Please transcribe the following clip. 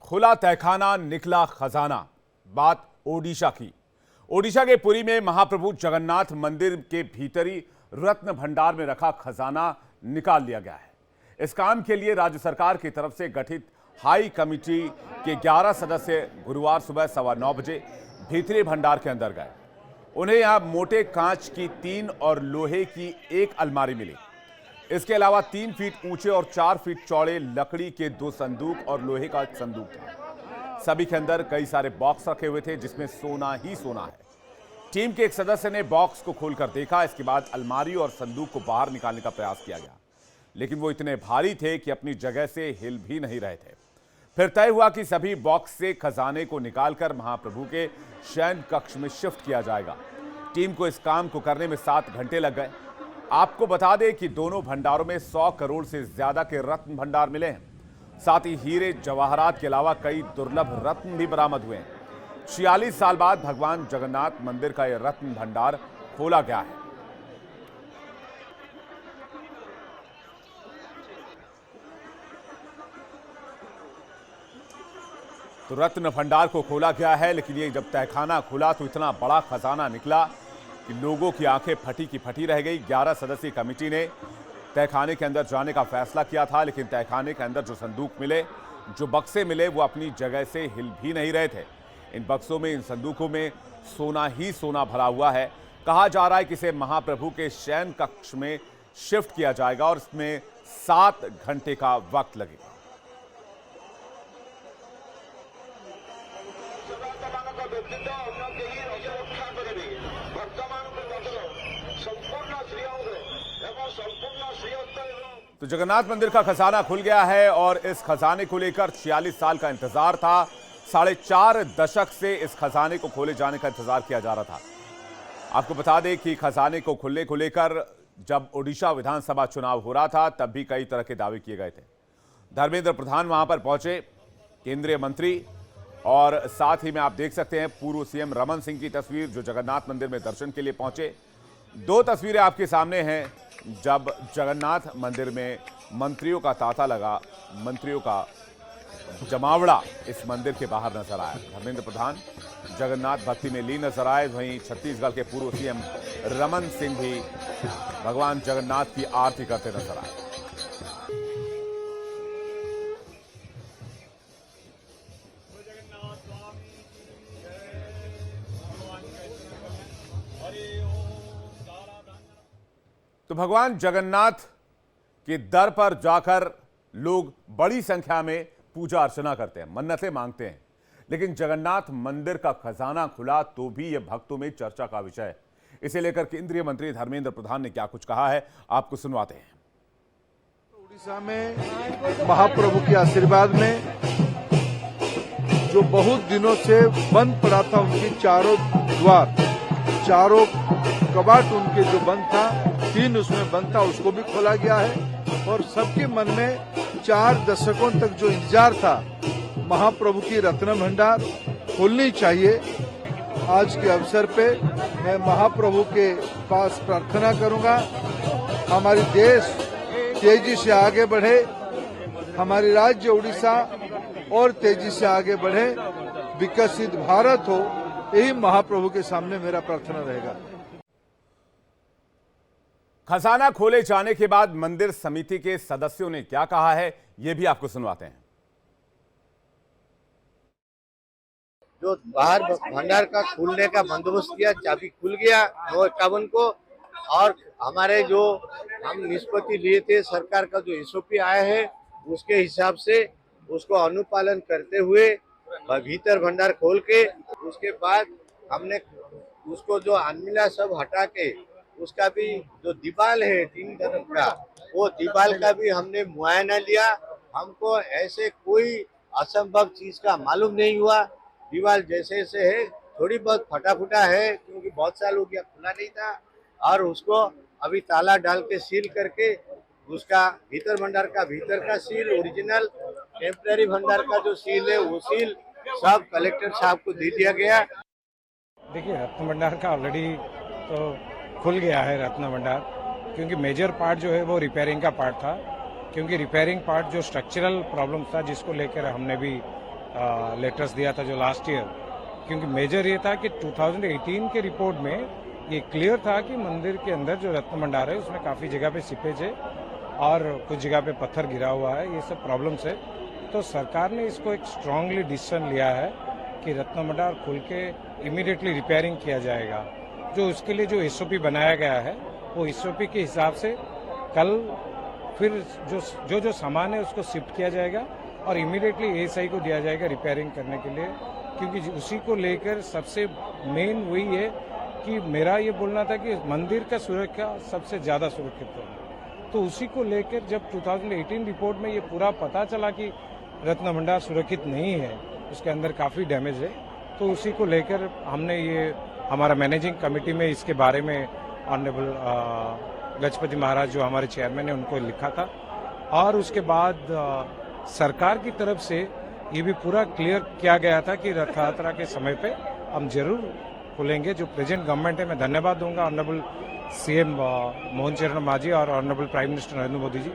खुला तहखाना निकला खजाना। बात ओडिशा की। ओडिशा के पुरी में महाप्रभु जगन्नाथ मंदिर के भीतरी रत्न भंडार में रखा खजाना निकाल लिया गया है। इस काम के लिए राज्य सरकार की तरफ से गठित हाई कमेटी के 11 सदस्य गुरुवार सुबह 9:15 बजे भीतरी भंडार के अंदर गए। उन्हें यहां मोटे कांच की 3 और लोहे की 1 अलमारी मिली। इसके अलावा 3 फीट ऊंचे और 4 फीट चौड़े लकड़ी के 2 संदूक और लोहे का एक संदूक था। सभी के अंदर कई सारे बॉक्स रखे हुए थे जिसमें सोना ही सोना है। टीम के एक सदस्य ने बॉक्स को खोलकर देखा। इसके बाद अलमारी और संदूक को बाहर निकालने का प्रयास किया गया, लेकिन वो इतने भारी थे कि अपनी जगह से हिल भी नहीं रहे थे। फिर तय हुआ कि सभी बॉक्स से खजाने को निकालकर महाप्रभु के शयन कक्ष में शिफ्ट किया जाएगा। टीम को इस काम को करने में 7 घंटे लग गए। आपको बता दें कि दोनों भंडारों में 100 करोड़ से ज्यादा के रत्न भंडार मिले हैं। साथ ही हीरे जवाहरात के अलावा कई दुर्लभ रत्न भी बरामद हुए हैं। 46 साल बाद भगवान जगन्नाथ मंदिर का यह रत्न भंडार खोला गया है। तो रत्न भंडार को खोला गया है, लेकिन ये जब तहखाना खुला तो इतना बड़ा खजाना निकला कि लोगों की आंखें फटी की फटी रह गई। 11 सदस्यीय कमेटी ने तहखाने के अंदर जाने का फैसला किया था, लेकिन तहखाने के अंदर जो संदूक मिले, जो बक्से मिले, वो अपनी जगह से हिल भी नहीं रहे थे। इन बक्सों में, इन संदूकों में सोना ही सोना भरा हुआ है। कहा जा रहा है कि इसे महाप्रभु के शयन कक्ष में शिफ्ट किया जाएगा और इसमें 7 घंटे का वक्त लगेगा। तो जगन्नाथ मंदिर का खजाना खुल गया है और इस खजाने को लेकर 46 साल का इंतजार था। 4.5 दशक से इस खजाने को खोले जाने का इंतजार किया जा रहा था। आपको बता दें कि खजाने को खुलने को लेकर जब ओडिशा विधानसभा चुनाव हो रहा था तब भी कई तरह के दावे किए गए थे। धर्मेंद्र प्रधान वहां पर पहुंचे, केंद्रीय मंत्री, और साथ ही में आप देख सकते हैं पूर्व सीएम रमन सिंह की तस्वीर जो जगन्नाथ मंदिर में दर्शन के लिए पहुंचे। 2 तस्वीरें आपके सामने हैं जब जगन्नाथ मंदिर में मंत्रियों का तांता लगा, मंत्रियों का जमावड़ा इस मंदिर के बाहर नजर आया। धर्मेंद्र प्रधान जगन्नाथ भक्ति में लीन नजर आए। वहीं छत्तीसगढ़ के पूर्व सीएम रमन सिंह भी भगवान जगन्नाथ की आरती करते नजर आए। तो भगवान जगन्नाथ के दर पर जाकर लोग बड़ी संख्या में पूजा अर्चना करते हैं, मन्नतें मांगते हैं, लेकिन जगन्नाथ मंदिर का खजाना खुला तो भी यह भक्तों में चर्चा का विषय है। इसे लेकर केंद्रीय मंत्री धर्मेंद्र प्रधान ने क्या कुछ कहा है, आपको सुनवाते हैं। उड़ीसा में महाप्रभु के आशीर्वाद में जो बहुत दिनों से बंद पड़ा था, उनकी चारों द्वार, चारों कबाट उनके जो बंद था, 3 उसमें बंद था, उसको भी खोला गया है। और सबके मन में 4 दशकों तक जो इंतजार था, महाप्रभु की रत्न भंडार खोलनी चाहिए। आज के अवसर पे मैं महाप्रभु के पास प्रार्थना करूंगा, हमारी देश तेजी से आगे बढ़े, हमारी राज्य उड़ीसा और तेजी से आगे बढ़े, विकसित भारत हो, यही महाप्रभु के सामने मेरा प्रार्थना रहेगा। खजाना खोले जाने के बाद मंदिर समिति के सदस्यों ने क्या कहा है, यह भी आपको सुनवाते हैं। जो बाहर भंडार का खुलने का बंदोबस्त किया, चाबी खुल गया 9:51 को, और हमारे जो हम निष्पत्ति लिए थे, सरकार का जो एसओपी आया है उसके हिसाब से उसको अनुपालन करते हुए भीतर भंडार खोल के, उसके बाद हमने उसको जो अनमिला सब हटा के उसका भी जो दीवाल है 3 तरफ का, वो दीवाल का भी हमने मुआयना लिया। हमको ऐसे कोई असंभव चीज का मालूम नहीं हुआ। दीवाल जैसे से है, थोड़ी बहुत फटा फुटा है क्योंकि बहुत साल हो गया खुला नहीं था, और उसको अभी ताला डाल के सील करके उसका भीतर भंडार का भीतर का सील, ओरिजिनल टेम्पररी भंडार का जो सील है वो सील सब कलेक्टर साहब को दे दिया गया। देखिए, रत्न भंडार का ऑलरेडी तो खुल गया है रत्न भंडार, क्योंकि मेजर पार्ट जो है वो रिपेयरिंग का पार्ट था, क्योंकि रिपेयरिंग पार्ट जो स्ट्रक्चरल प्रॉब्लम था जिसको लेकर हमने भी लेटर्स दिया था जो लास्ट ईयर, क्योंकि मेजर ये था कि 2018 के रिपोर्ट में ये क्लियर था कि मंदिर के अंदर जो रत्न भंडार है उसमें काफ़ी जगह पे सीपेज है और कुछ जगह पे पत्थर गिरा हुआ है, ये सब प्रॉब्लम्स है। तो सरकार ने इसको एक स्ट्रांगली डिसीजन लिया है कि रत्न भंडार खुल के इमीडिएटली रिपेयरिंग किया जाएगा। जो उसके लिए जो एसओपी बनाया गया है वो एसओपी के हिसाब से कल फिर जो सामान है उसको शिफ्ट किया जाएगा और इमीडिएटली एएसआई को दिया जाएगा रिपेयरिंग करने के लिए, क्योंकि उसी को लेकर सबसे मेन वही है कि मेरा ये बोलना था कि मंदिर का सुरक्षा सबसे ज़्यादा सुरक्षित है। तो उसी को लेकर जब 2018 रिपोर्ट में ये पूरा पता चला कि रत्न भंडार सुरक्षित नहीं है, उसके अंदर काफ़ी डैमेज है, तो उसी को लेकर हमने ये हमारा मैनेजिंग कमेटी में इसके बारे में ऑनरेबल गजपति महाराज जो हमारे चेयरमैन है उनको लिखा था और उसके बाद सरकार की तरफ से ये भी पूरा क्लियर किया गया था कि रथ यात्रा के समय पे हम जरूर खुलेंगे। जो प्रेजेंट गवर्नमेंट है, मैं धन्यवाद दूंगा ऑनरेबल सीएम मोहन चरण मांझी और honourable prime minister Narendra Modi जी